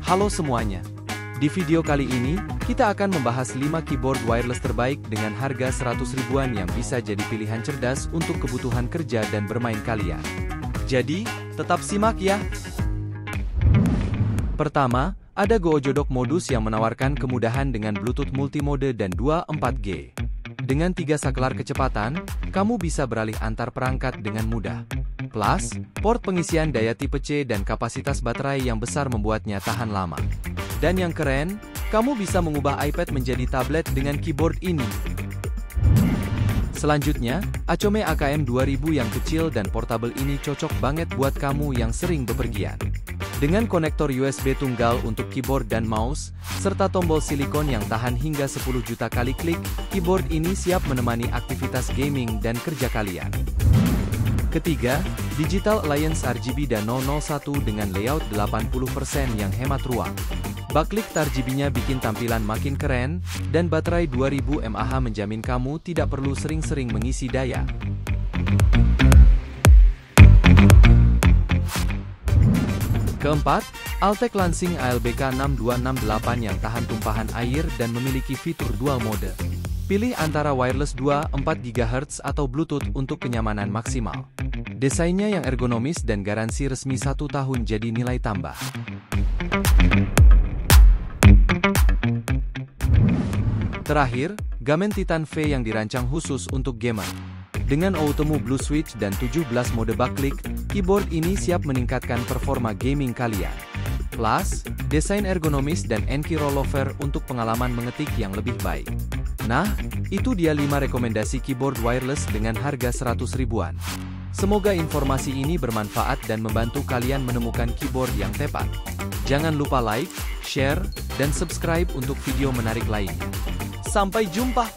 Halo semuanya. Di video kali ini, kita akan membahas 5 keyboard wireless terbaik dengan harga 100 ribuan yang bisa jadi pilihan cerdas untuk kebutuhan kerja dan bermain kalian. Jadi, tetap simak ya! Pertama, ada GoJodok Modus yang menawarkan kemudahan dengan Bluetooth multimode dan 2.4G. Dengan 3 saklar kecepatan, kamu bisa beralih antar perangkat dengan mudah. Plus, port pengisian daya tipe C dan kapasitas baterai yang besar membuatnya tahan lama. Dan yang keren, kamu bisa mengubah iPad menjadi tablet dengan keyboard ini. Selanjutnya, Acome AKM 2000 yang kecil dan portable ini cocok banget buat kamu yang sering bepergian. Dengan konektor USB tunggal untuk keyboard dan mouse, serta tombol silikon yang tahan hingga 10 juta kali klik, keyboard ini siap menemani aktivitas gaming dan kerja kalian. Ketiga, Digital Alliance RGB dan 001 dengan layout 80% yang hemat ruang. Backlit RGB-nya bikin tampilan makin keren, dan baterai 2000 mAh menjamin kamu tidak perlu sering-sering mengisi daya. Keempat, Altec Lansing ALBK 6268 yang tahan tumpahan air dan memiliki fitur dual mode. Pilih antara wireless 2.4 GHz atau Bluetooth untuk kenyamanan maksimal. Desainnya yang ergonomis dan garansi resmi 1 tahun jadi nilai tambah. Terakhir, Gamen Titan V yang dirancang khusus untuk gamer. Dengan Outemu Blue Switch dan 17 mode backlit, keyboard ini siap meningkatkan performa gaming kalian. Plus, desain ergonomis dan N-key rollover untuk pengalaman mengetik yang lebih baik. Nah, itu dia 5 rekomendasi keyboard wireless dengan harga 100 ribuan. Semoga informasi ini bermanfaat dan membantu kalian menemukan keyboard yang tepat. Jangan lupa like, share, dan subscribe untuk video menarik lainnya. Sampai jumpa!